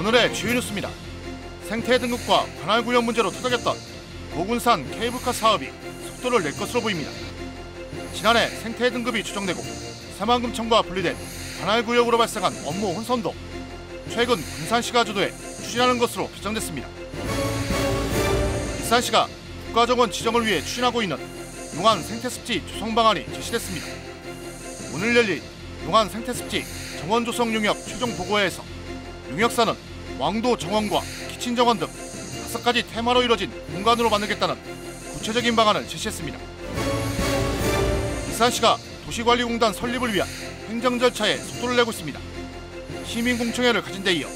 오늘의 주요 뉴스입니다. 생태 등급과 관할구역 문제로 투닥였던 고군산 케이블카 사업이 속도를 낼 것으로 보입니다. 지난해 생태 등급이 추정되고 새만금청과 분리된 관할구역으로 발생한 업무 혼선도 최근 군산시가 주도해 추진하는 것으로 결정됐습니다. 일산시가 국가정원 지정을 위해 추진하고 있는 용안 생태습지 조성 방안이 제시됐습니다. 오늘 열린 용안 생태습지 정원 조성 용역 최종 보고회에서 용역사는 왕도 정원과 키친 정원 등 5가지 테마로 이뤄진 공간으로 만들겠다는 구체적인 방안을 제시했습니다. 일산시가 도시관리공단 설립을 위한 행정 절차에 속도를 내고 있습니다. 시민공청회를 가진 데 이어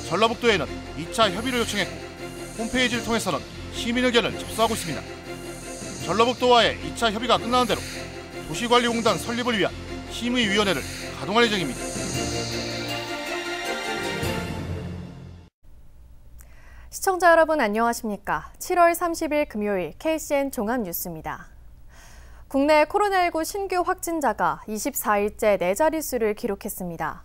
전라북도에는 2차 협의를 요청했고 홈페이지를 통해서는 시민 의견을 접수하고 있습니다. 전라북도와의 2차 협의가 끝나는 대로 도시관리공단 설립을 위한 심의위원회를 가동할 예정입니다. 시청자 여러분 안녕하십니까? 7월 30일 금요일 KCN 종합뉴스입니다. 국내 코로나19 신규 확진자가 24일째 4자릿수를 기록했습니다.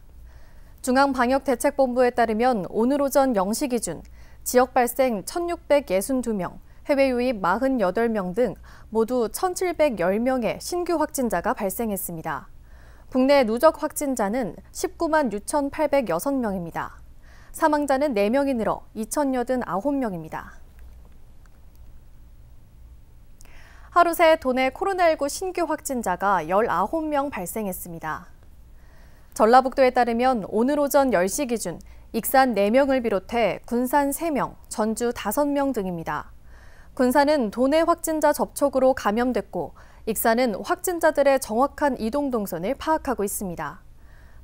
중앙방역대책본부에 따르면 오늘 오전 0시 기준 지역 발생 1,662명, 해외 유입 48명 등 모두 1,710명의 신규 확진자가 발생했습니다. 국내 누적 확진자는 196만 6,806명입니다. 사망자는 4명이 늘어 2,089명입니다. 하루 새 도내 코로나19 신규 확진자가 19명 발생했습니다. 전라북도에 따르면 오늘 오전 10시 기준 익산 4명을 비롯해 군산 3명, 전주 5명 등입니다. 군산은 도내 확진자 접촉으로 감염됐고 익산은 확진자들의 정확한 이동 동선을 파악하고 있습니다.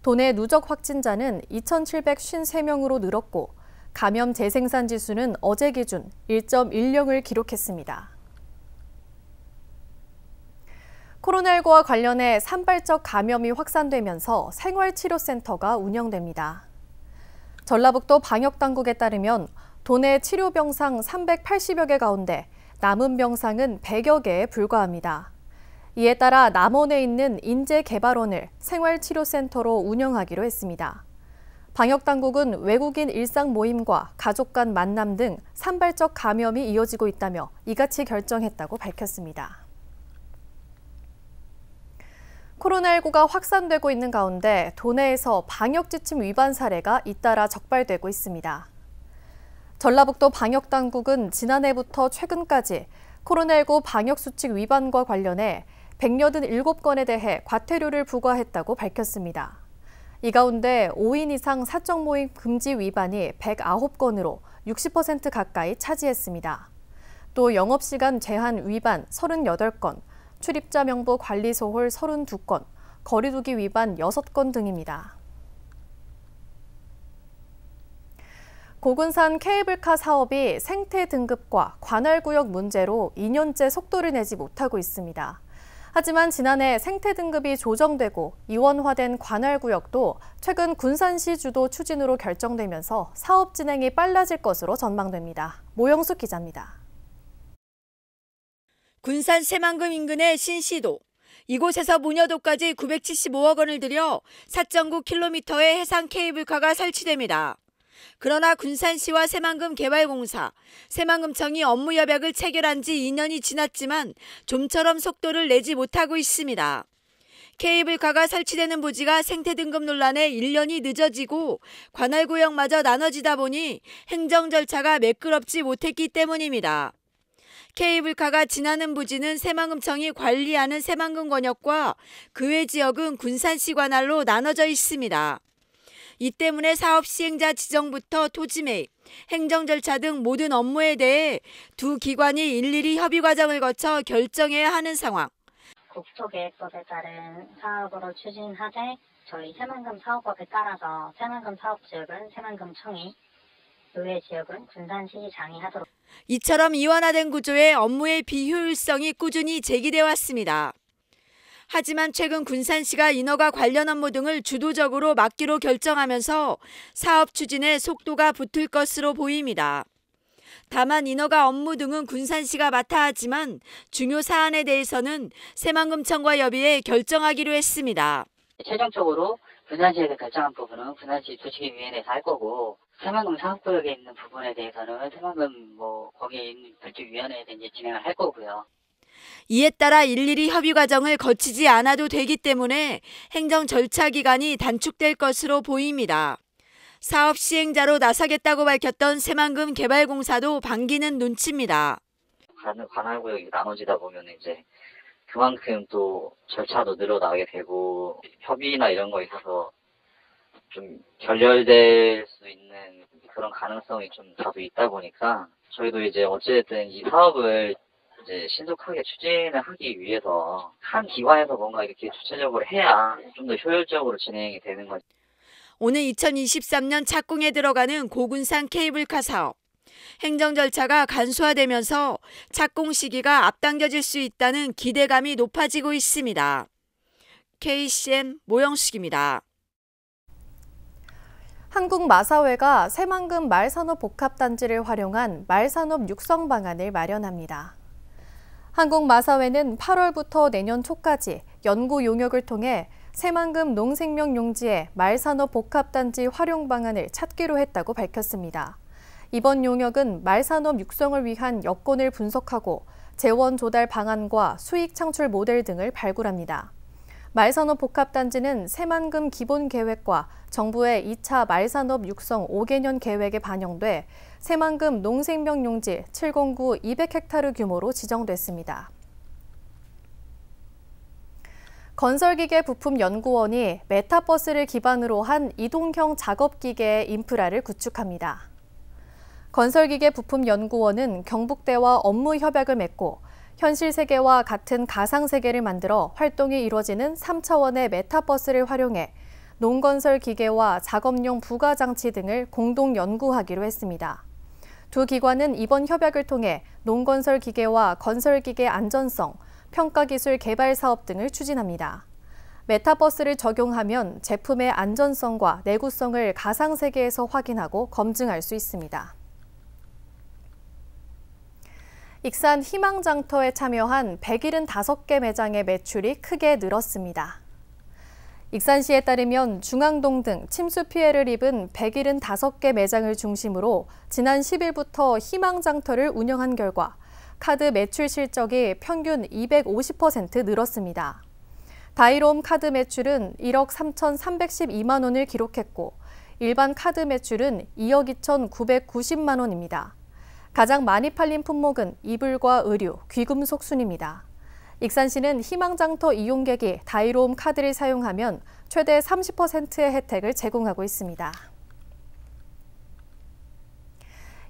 도내 누적 확진자는 2,753명으로 늘었고 감염 재생산 지수는 어제 기준 1.10을 기록했습니다. 코로나19와 관련해 산발적 감염이 확산되면서 생활치료센터가 운영됩니다. 전라북도 방역당국에 따르면 도내 치료병상 380여 개 가운데 남은 병상은 100여 개에 불과합니다. 이에 따라 남원에 있는 인재개발원을 생활치료센터로 운영하기로 했습니다. 방역당국은 외국인 일상 모임과 가족 간 만남 등 산발적 감염이 이어지고 있다며 이같이 결정했다고 밝혔습니다. 코로나19가 확산되고 있는 가운데 도내에서 방역지침 위반 사례가 잇따라 적발되고 있습니다. 전라북도 방역당국은 지난해부터 최근까지 코로나19 방역수칙 위반과 관련해 187건에 대해 과태료를 부과했다고 밝혔습니다. 이 가운데 5인 이상 사적 모임 금지 위반이 109건으로 60% 가까이 차지했습니다. 또 영업시간 제한 위반 38건, 출입자 명부 관리 소홀 32건, 거리두기 위반 6건 등입니다. 고군산 케이블카 사업이 생태 등급과 관할구역 문제로 2년째 속도를 내지 못하고 있습니다. 하지만 지난해 생태 등급이 조정되고 이원화된 관할구역도 최근 군산시 주도 추진으로 결정되면서 사업 진행이 빨라질 것으로 전망됩니다. 모영숙 기자입니다. 군산 새만금 인근의 신시도. 이곳에서 무녀도까지 975억 원을 들여 4.9km의 해상 케이블카가 설치됩니다. 그러나 군산시와 새만금 개발공사, 새만금청이 업무 협약을 체결한 지 2년이 지났지만 좀처럼 속도를 내지 못하고 있습니다. 케이블카가 설치되는 부지가 생태 등급 논란에 1년이 늦어지고 관할구역마저 나눠지다 보니 행정 절차가 매끄럽지 못했기 때문입니다. 케이블카가 지나는 부지는 새만금청이 관리하는 새만금 권역과 그 외 지역은 군산시 관할로 나눠져 있습니다. 이 때문에 사업 시행자 지정부터 토지 매입, 행정 절차 등 모든 업무에 대해 두 기관이 일일이 협의 과정을 거쳐 결정해야 하는 상황. 국토계획법에 따른 사업으로 추진하되 저희 새만금 사업법에 따라서 새만금 사업지역은 새만금청이, 그 외 지역은 군산시장이 하도록. 이처럼 이원화된 구조의 업무의 비효율성이 꾸준히 제기돼 왔습니다. 하지만 최근 군산시가 인허가 관련 업무 등을 주도적으로 맡기로 결정하면서 사업 추진에 속도가 붙을 것으로 보입니다. 다만 인허가 업무 등은 군산시가 맡아 하지만 중요 사안에 대해서는 새만금청과 협의해 결정하기로 했습니다. 최종적으로 군산시에서 결정한 부분은 군산시 도시계획위원회에서 할 거고, 새만금 사업구역에 있는 부분에 대해서는 새만금 거기에 있는 별도위원회에서 이제 진행을 할 거고요. 이에 따라 일일이 협의 과정을 거치지 않아도 되기 때문에 행정 절차 기간이 단축될 것으로 보입니다. 사업 시행자로 나서겠다고 밝혔던 새만금 개발공사도 반기는 눈치입니다. 관할구역이 나눠지다 보면 이제 그만큼 또 절차도 늘어나게 되고 협의나 이런 거에 있어서 좀 결렬될 수 있는 그런 가능성이 좀 다소 있다 보니까 저희도 이제 어쨌든 이 사업을 이제 신속하게 추진을 하기 위해서 한 기관에서 뭔가 이렇게 주체적으로 해야 좀 더 효율적으로 진행이 되는 거죠. 오는 2023년 착공에 들어가는 고군산 케이블카 사업. 행정 절차가 간소화되면서 착공 시기가 앞당겨질 수 있다는 기대감이 높아지고 있습니다. KCM 모영숙입니다. 한국마사회가 새만금 말산업복합단지를 활용한 말산업 육성 방안을 마련합니다. 한국마사회는 8월부터 내년 초까지 연구 용역을 통해 새만금 농생명 용지의 말산업 복합단지 활용 방안을 찾기로 했다고 밝혔습니다. 이번 용역은 말산업 육성을 위한 여건을 분석하고 재원 조달 방안과 수익 창출 모델 등을 발굴합니다. 말산업 복합단지는 새만금 기본계획과 정부의 2차 말산업 육성 5개년 계획에 반영돼 새만금 농생명 용지 709 200헥타르 규모로 지정됐습니다. 건설기계 부품연구원이 메타버스를 기반으로 한 이동형 작업기계의 인프라를 구축합니다. 건설기계 부품연구원은 경북대와 업무 협약을 맺고 현실세계와 같은 가상세계를 만들어 활동이 이루어지는 3차원의 메타버스를 활용해 농건설 기계와 작업용 부가장치 등을 공동 연구하기로 했습니다. 두 기관은 이번 협약을 통해 농건설 기계와 건설기계 안전성, 평가기술 개발 사업 등을 추진합니다. 메타버스를 적용하면 제품의 안전성과 내구성을 가상세계에서 확인하고 검증할 수 있습니다. 익산 희망장터에 참여한 175개 매장의 매출이 크게 늘었습니다. 익산시에 따르면 중앙동 등 침수 피해를 입은 175개 매장을 중심으로 지난 10일부터 희망장터를 운영한 결과 카드 매출 실적이 평균 250% 늘었습니다. 다이롬 카드 매출은 1억 3,312만 원을 기록했고 일반 카드 매출은 2억 2,990만 원입니다. 가장 많이 팔린 품목은 이불과 의류, 귀금속 순입니다. 익산시는 희망장터 이용객이 다이롬 카드를 사용하면 최대 30%의 혜택을 제공하고 있습니다.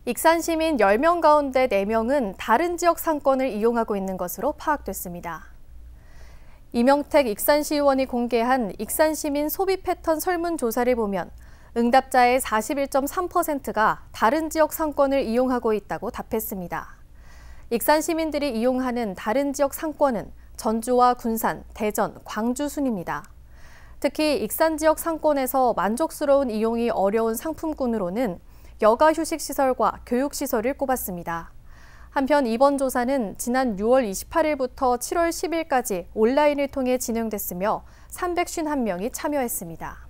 익산 시민 10명 가운데 4명은 다른 지역 상권을 이용하고 있는 것으로 파악됐습니다. 이명택 익산시의원이 공개한 익산시민 소비 패턴 설문조사를 보면 응답자의 41.3%가 다른 지역 상권을 이용하고 있다고 답했습니다. 익산 시민들이 이용하는 다른 지역 상권은 전주와 군산, 대전, 광주 순입니다. 특히 익산 지역 상권에서 만족스러운 이용이 어려운 상품군으로는 여가 휴식시설과 교육시설을 꼽았습니다. 한편 이번 조사는 지난 6월 28일부터 7월 10일까지 온라인을 통해 진행됐으며 351명이 참여했습니다.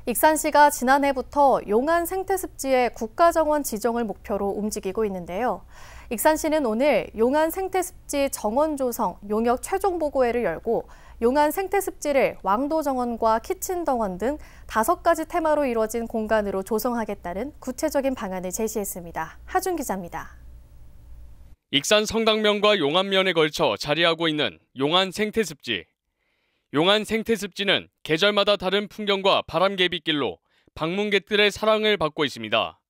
익산시가 지난해부터 용안 생태습지의 국가정원 지정을 목표로 움직이고 있는데요. 익산시는 오늘 용안 생태습지 정원 조성 용역 최종 보고회를 열고 용안 생태습지를 왕도정원과 키친정원 등 5가지 테마로 이루어진 공간으로 조성하겠다는 구체적인 방안을 제시했습니다. 하준 기자입니다. 익산 성당면과 용안면에 걸쳐 자리하고 있는 용안 생태습지. 용안 생태습지는 계절마다 다른 풍경과 바람개비길로 방문객들의 사랑을 받고 있습니다.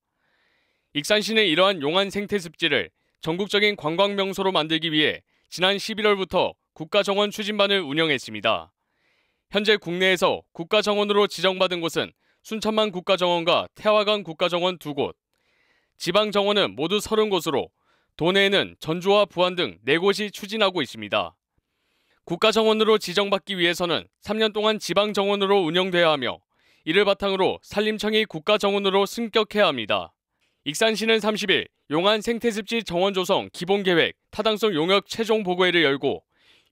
익산시는 이러한 용안 생태습지를 전국적인 관광명소로 만들기 위해 지난 11월부터 국가정원 추진반을 운영했습니다. 현재 국내에서 국가정원으로 지정받은 곳은 순천만 국가정원과 태화강 국가정원 2곳, 지방정원은 모두 30곳으로 도내에는 전주와 부안 등 4곳이 추진하고 있습니다. 국가정원으로 지정받기 위해서는 3년 동안 지방정원으로 운영돼야 하며 이를 바탕으로 산림청이 국가정원으로 승격해야 합니다. 익산시는 30일 용안 생태습지 정원 조성 기본계획 타당성 용역 최종 보고회를 열고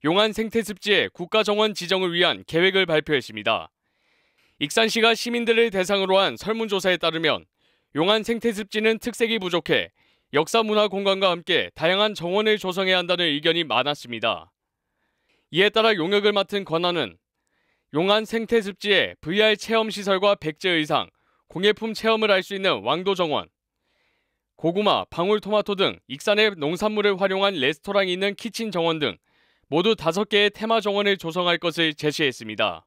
용안 생태습지의 국가정원 지정을 위한 계획을 발표했습니다. 익산시가 시민들을 대상으로 한 설문조사에 따르면 용안 생태습지는 특색이 부족해 역사문화공간과 함께 다양한 정원을 조성해야 한다는 의견이 많았습니다. 이에 따라 용역을 맡은 권한은 용안 생태습지의 VR 체험시설과 백제의상, 공예품 체험을 할 수 있는 왕도정원, 고구마, 방울토마토 등 익산의 농산물을 활용한 레스토랑이 있는 키친정원 등 모두 5개의 테마 정원을 조성할 것을 제시했습니다.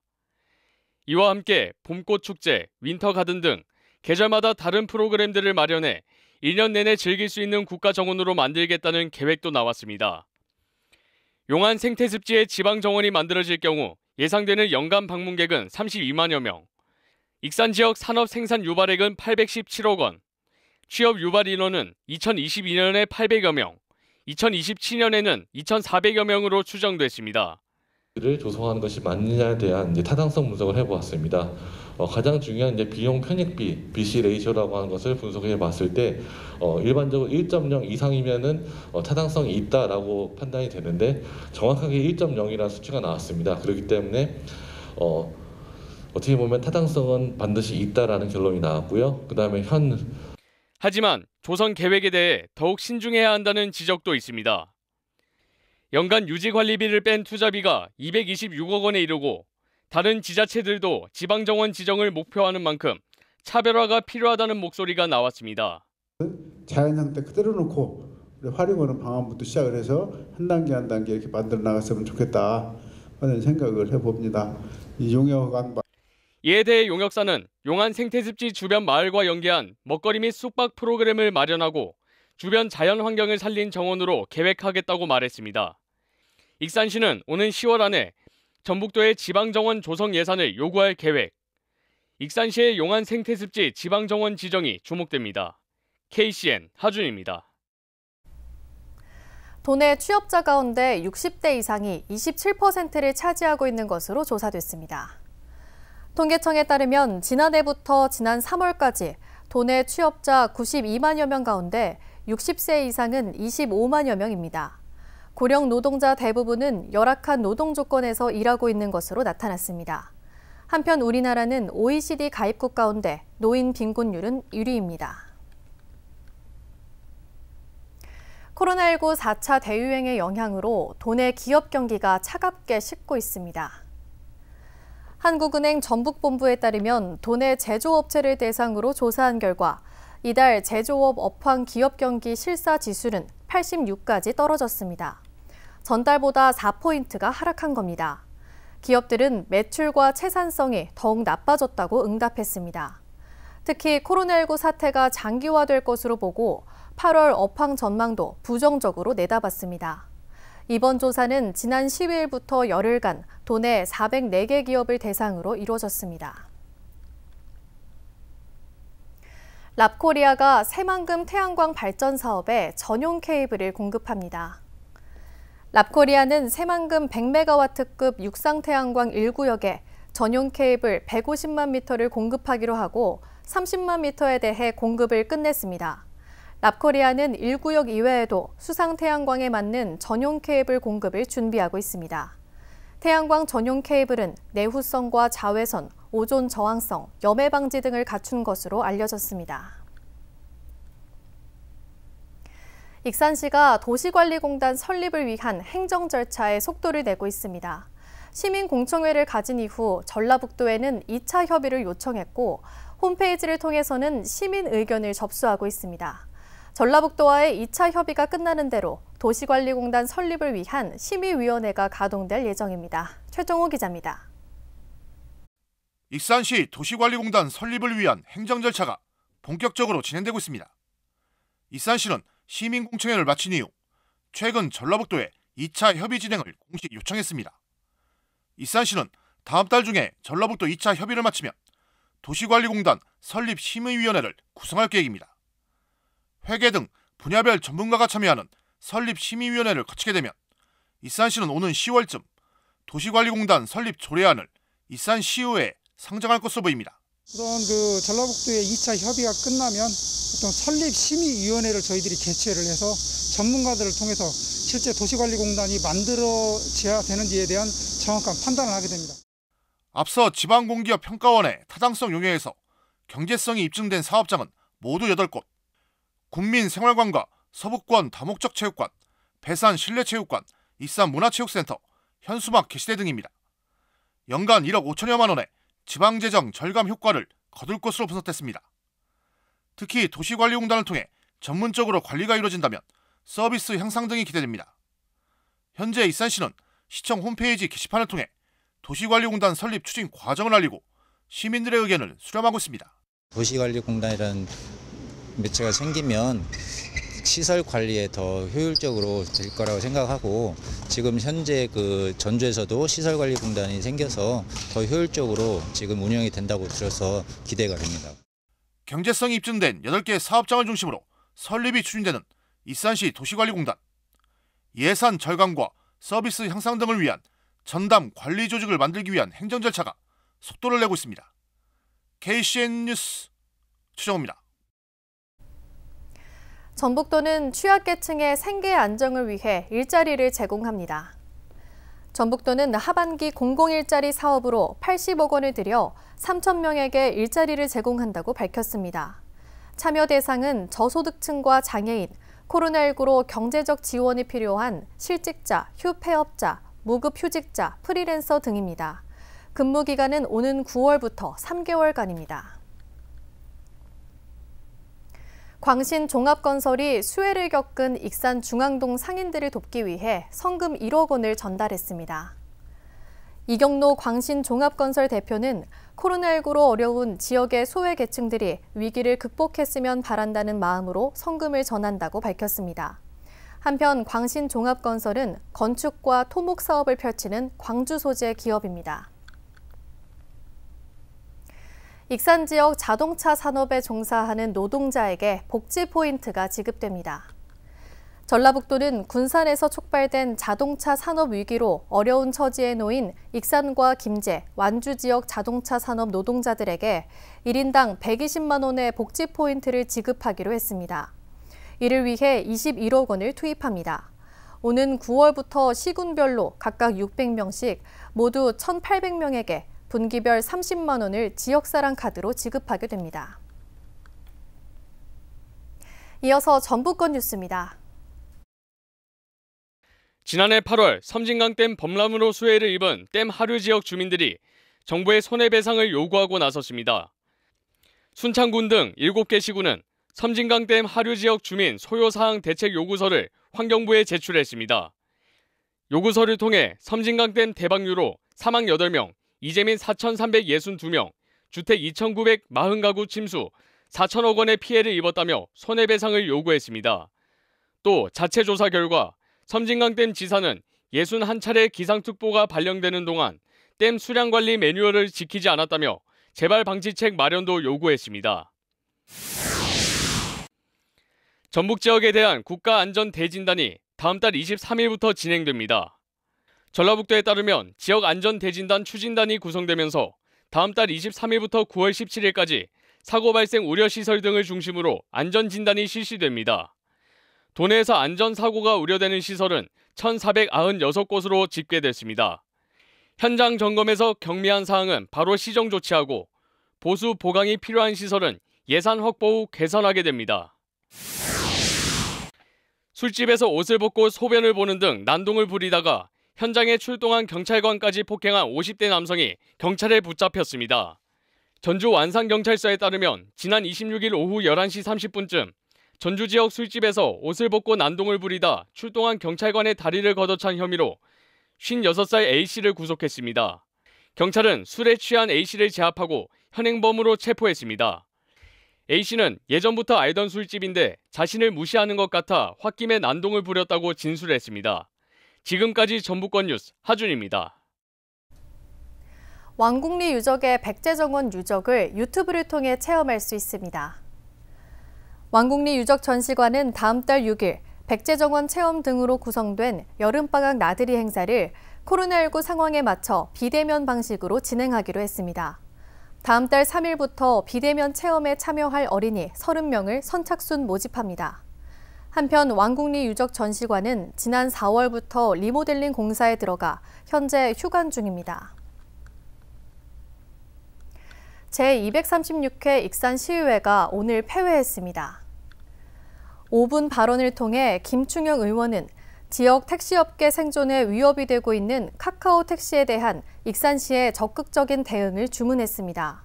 이와 함께 봄꽃 축제, 윈터 가든 등 계절마다 다른 프로그램들을 마련해 1년 내내 즐길 수 있는 국가정원으로 만들겠다는 계획도 나왔습니다. 용안 생태습지의 지방정원이 만들어질 경우 예상되는 연간 방문객은 32만여 명, 익산 지역 산업 생산 유발액은 817억 원, 취업 유발 인원은 2022년에 800여 명, 2027년에는 2,400여 명으로 추정됐습니다. 를 조성하는 것이 맞느냐에 대한 타당성 분석을 해보았습니다. 가장 중요한 비용 편익비, BC 레이쇼라고 하는 것을 분석해 봤을 때 일반적으로 1.0 이상이면은 타당성이 있다라고 판단이 되는데 정확하게 1.0이라는 수치가 나왔습니다. 그렇기 때문에 어떻게 보면 타당성은 반드시 있다라는 결론이 나왔고요. 그다음에 하지만 조성 계획에 대해 더욱 신중해야 한다는 지적도 있습니다. 연간 유지관리비를 뺀 투자비가 226억 원에 이르고 다른 지자체들도 지방정원 지정을 목표하는 만큼 차별화가 필요하다는 목소리가 나왔습니다. 자연 상태 그대로 놓고 활용하는 방안부터 시작을 해서 한 단계 한 단계 이렇게 만들어 나갔으면 좋겠다 하는 생각을 해봅니다. 이 용역안 이에 대해 용역사는 용안 생태습지 주변 마을과 연계한 먹거리 및 숙박 프로그램을 마련하고 주변 자연 환경을 살린 정원으로 계획하겠다고 말했습니다. 익산시는 오는 10월 안에 전북도의 지방정원 조성 예산을 요구할 계획. 익산시의 용안 생태습지 지방정원 지정이 주목됩니다. KCN 하준입니다. 도내 취업자 가운데 60대 이상이 27%를 차지하고 있는 것으로 조사됐습니다. 통계청에 따르면 지난해부터 지난 3월까지 도내 취업자 92만여 명 가운데 60세 이상은 25만여 명입니다. 고령 노동자 대부분은 열악한 노동 조건에서 일하고 있는 것으로 나타났습니다. 한편 우리나라는 OECD 가입국 가운데 노인 빈곤율은 1위입니다. 코로나19 4차 대유행의 영향으로 도내 기업 경기가 차갑게 식고 있습니다. 한국은행 전북본부에 따르면 도내 제조업체를 대상으로 조사한 결과 이달 제조업 업황 기업 경기 실사 지수는 86까지 떨어졌습니다. 전달보다 4포인트가 하락한 겁니다. 기업들은 매출과 채산성이 더욱 나빠졌다고 응답했습니다. 특히 코로나19 사태가 장기화될 것으로 보고 8월 업황 전망도 부정적으로 내다봤습니다. 이번 조사는 지난 12일부터 열흘간 도내 404개 기업을 대상으로 이루어졌습니다. 랍코리아가 새만금 태양광 발전 사업에 전용 케이블을 공급합니다. 랍코리아는 새만금 100메가와트급 육상 태양광 1구역에 전용 케이블 150만 미터를 공급하기로 하고 30만 미터에 대해 공급을 끝냈습니다. 랍코리아는 1구역 이외에도 수상 태양광에 맞는 전용 케이블 공급을 준비하고 있습니다. 태양광 전용 케이블은 내후성과 자외선, 오존 저항성, 염해 방지 등을 갖춘 것으로 알려졌습니다. 익산시가 도시관리공단 설립을 위한 행정 절차에 속도를 내고 있습니다. 시민공청회를 가진 이후 전라북도에는 2차 협의를 요청했고 홈페이지를 통해서는 시민 의견을 접수하고 있습니다. 전라북도와의 2차 협의가 끝나는 대로 도시관리공단 설립을 위한 심의위원회가 가동될 예정입니다. 최정호 기자입니다. 익산시 도시관리공단 설립을 위한 행정 절차가 본격적으로 진행되고 있습니다. 익산시는 시민공청회를 마친 이후 최근 전라북도에 2차 협의 진행을 공식 요청했습니다. 익산시는 다음 달 중에 전라북도 2차 협의를 마치면 도시관리공단 설립 심의위원회를 구성할 계획입니다. 회계 등 분야별 전문가가 참여하는 설립 심의위원회를 거치게 되면 익산시는 오는 10월쯤 도시관리공단 설립 조례안을 익산시의회에 상정할 것으로 보입니다. 우선 그 전라북도의 2차 협의가 끝나면 어떤 설립심의위원회를 저희들이 개최를 해서 전문가들을 통해서 실제 도시관리공단이 만들어져야 되는지에 대한 정확한 판단을 하게 됩니다. 앞서 지방공기업 평가원의 타당성 용역에서 경제성이 입증된 사업장은 모두 8곳. 군민생활관과 서북권 다목적 체육관, 배산 실내체육관, 익산 문화체육센터, 현수막 게시대 등입니다. 연간 1억 5천여만 원의 지방재정 절감 효과를 거둘 것으로 분석됐습니다. 특히 도시관리공단을 통해 전문적으로 관리가 이루어진다면 서비스 향상 등이 기대됩니다. 현재 익산시는 시청 홈페이지 게시판을 통해 도시관리공단 설립 추진 과정을 알리고 시민들의 의견을 수렴하고 있습니다. 도시관리공단이라는 매체가 생기면 시설 관리에 더 효율적으로 될 거라고 생각하고 지금 현재 그 전주에서도 시설관리공단이 생겨서 더 효율적으로 지금 운영이 된다고 들어서 기대가 됩니다. 경제성이 입증된 8개의 사업장을 중심으로 설립이 추진되는 익산시 도시관리공단. 예산 절감과 서비스 향상 등을 위한 전담 관리 조직을 만들기 위한 행정 절차가 속도를 내고 있습니다. KCN 뉴스 최정호입니다. 전북도는 취약계층의 생계 안정을 위해 일자리를 제공합니다. 전북도는 하반기 공공일자리 사업으로 80억 원을 들여 3,000명에게 일자리를 제공한다고 밝혔습니다. 참여 대상은 저소득층과 장애인, 코로나19로 경제적 지원이 필요한 실직자, 휴폐업자, 무급휴직자, 프리랜서 등입니다. 근무 기간은 오는 9월부터 3개월간입니다. 광신 종합건설이 수해를 겪은 익산 중앙동 상인들을 돕기 위해 성금 1억 원을 전달했습니다. 이경로 광신 종합건설 대표는 코로나19로 어려운 지역의 소외 계층들이 위기를 극복했으면 바란다는 마음으로 성금을 전한다고 밝혔습니다. 한편 광신 종합건설은 건축과 토목 사업을 펼치는 광주 소재 기업입니다. 익산 지역 자동차 산업에 종사하는 노동자에게 복지 포인트가 지급됩니다. 전라북도는 군산에서 촉발된 자동차 산업 위기로 어려운 처지에 놓인 익산과 김제, 완주 지역 자동차 산업 노동자들에게 1인당 120만 원의 복지 포인트를 지급하기로 했습니다. 이를 위해 21억 원을 투입합니다. 오는 9월부터 시군별로 각각 600명씩 모두 1,800명에게 분기별 30만 원을 지역사랑 카드로 지급하게 됩니다. 이어서 전북권 뉴스입니다. 지난해 8월 섬진강댐 범람으로 수해를 입은 댐 하류 지역 주민들이 정부의 손해배상을 요구하고 나섰습니다. 순창군 등 7개 시군은 섬진강댐 하류 지역 주민 소요사항 대책 요구서를 환경부에 제출했습니다. 요구서를 통해 섬진강댐 대방류로 사망 8명, 이재민 4,362명, 주택 2,940가구 침수, 4천억 원의 피해를 입었다며 손해배상을 요구했습니다. 또 자체 조사 결과 섬진강댐 지사는 61차례 기상특보가 발령되는 동안 댐 수량관리 매뉴얼을 지키지 않았다며 재발 방지책 마련도 요구했습니다. 전북 지역에 대한 국가안전대진단이 다음 달 23일부터 진행됩니다. 전라북도에 따르면 지역안전대진단 추진단이 구성되면서 다음 달 23일부터 9월 17일까지 사고 발생 우려시설 등을 중심으로 안전진단이 실시됩니다. 도내에서 안전사고가 우려되는 시설은 1,496곳으로 집계됐습니다. 현장 점검에서 경미한 사항은 바로 시정 조치하고 보수 보강이 필요한 시설은 예산 확보 후 개선하게 됩니다. 술집에서 옷을 벗고 소변을 보는 등 난동을 부리다가 현장에 출동한 경찰관까지 폭행한 50대 남성이 경찰에 붙잡혔습니다. 전주 완산경찰서에 따르면 지난 26일 오후 11시 30분쯤 전주 지역 술집에서 옷을 벗고 난동을 부리다 출동한 경찰관의 다리를 걷어찬 혐의로 56살 A씨를 구속했습니다. 경찰은 술에 취한 A씨를 제압하고 현행범으로 체포했습니다. A씨는 예전부터 알던 술집인데 자신을 무시하는 것 같아 홧김에 난동을 부렸다고 진술했습니다. 지금까지 전북권 뉴스 하준입니다. 왕국리 유적의 백제정원 유적을 유튜브를 통해 체험할 수 있습니다. 왕국리 유적 전시관은 다음 달 6일 백제정원 체험 등으로 구성된 여름방학 나들이 행사를 코로나19 상황에 맞춰 비대면 방식으로 진행하기로 했습니다. 다음 달 3일부터 비대면 체험에 참여할 어린이 30명을 선착순 모집합니다. 한편 왕국리 유적 전시관은 지난 4월부터 리모델링 공사에 들어가 현재 휴관 중입니다. 제236회 익산시의회가 오늘 폐회했습니다. 5분 발언을 통해 김충영 의원은 지역 택시업계 생존에 위협이 되고 있는 카카오 택시에 대한 익산시의 적극적인 대응을 주문했습니다.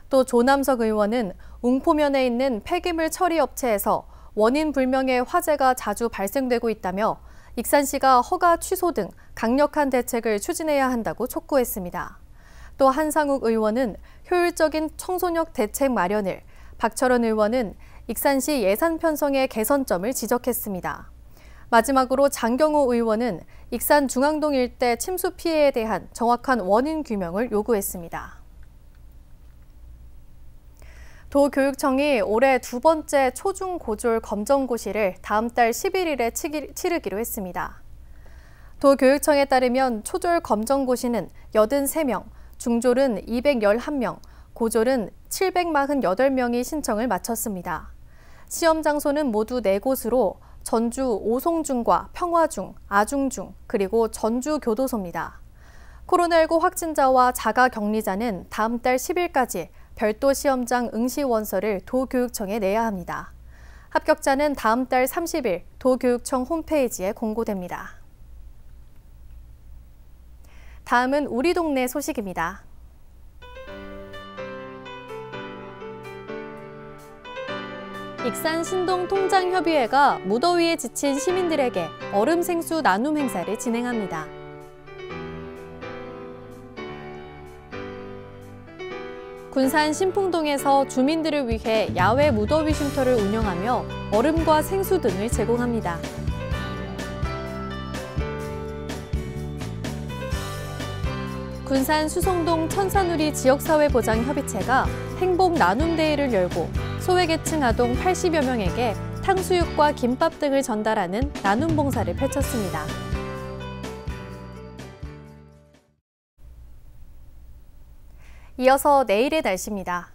또 조남석 의원은 웅포면에 있는 폐기물 처리 업체에서 원인 불명의 화재가 자주 발생되고 있다며 익산시가 허가 취소 등 강력한 대책을 추진해야 한다고 촉구했습니다. 또 한상욱 의원은 효율적인 청소년 대책 마련을, 박철원 의원은 익산시 예산 편성의 개선점을 지적했습니다. 마지막으로 장경호 의원은 익산 중앙동 일대 침수 피해에 대한 정확한 원인 규명을 요구했습니다. 도교육청이 올해 두 번째 초중고졸 검정고시를 다음 달 11일에 치르기로 했습니다. 도교육청에 따르면 초졸 검정고시는 83명, 중졸은 211명, 고졸은 748명이 신청을 마쳤습니다. 시험 장소는 모두 4곳으로 전주 오송중과 평화중, 아중중, 그리고 전주교도소입니다. 코로나19 확진자와 자가격리자는 다음 달 10일까지 별도 시험장 응시 원서를 도교육청에 내야 합니다. 합격자는 다음 달 30일 도교육청 홈페이지에 공고됩니다. 다음은 우리 동네 소식입니다. 익산 신동통장협의회가 무더위에 지친 시민들에게 얼음 생수 나눔 행사를 진행합니다. 군산 신풍동에서 주민들을 위해 야외 무더위 쉼터를 운영하며 얼음과 생수 등을 제공합니다. 군산 수성동 천사누리 지역사회보장협의체가 행복 나눔대회를 열고 소외계층 아동 80여 명에게 탕수육과 김밥 등을 전달하는 나눔 봉사를 펼쳤습니다. 이어서 내일의 날씨입니다.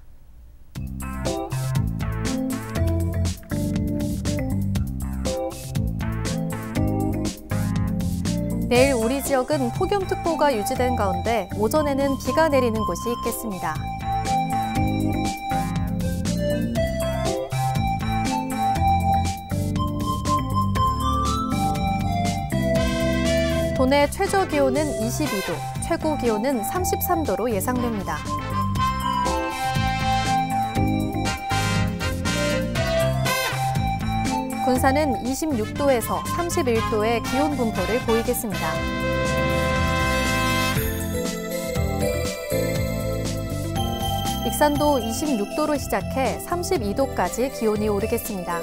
내일 우리 지역은 폭염특보가 유지된 가운데 오전에는 비가 내리는 곳이 있겠습니다. 도내 최저 기온은 22도, 최고 기온은 33도로 예상됩니다. 군산은 26도에서 31도의 기온 분포를 보이겠습니다. 익산도 26도로 시작해 32도까지 기온이 오르겠습니다.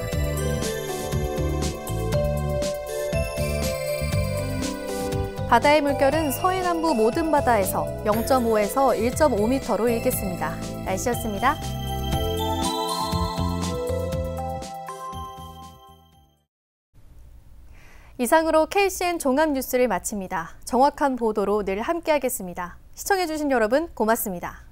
바다의 물결은 서해남부 모든 바다에서 0.5에서 1.5m로 일겠습니다. 날씨였습니다. 이상으로 KCN 종합뉴스를 마칩니다. 정확한 보도로 늘 함께하겠습니다. 시청해주신 여러분 고맙습니다.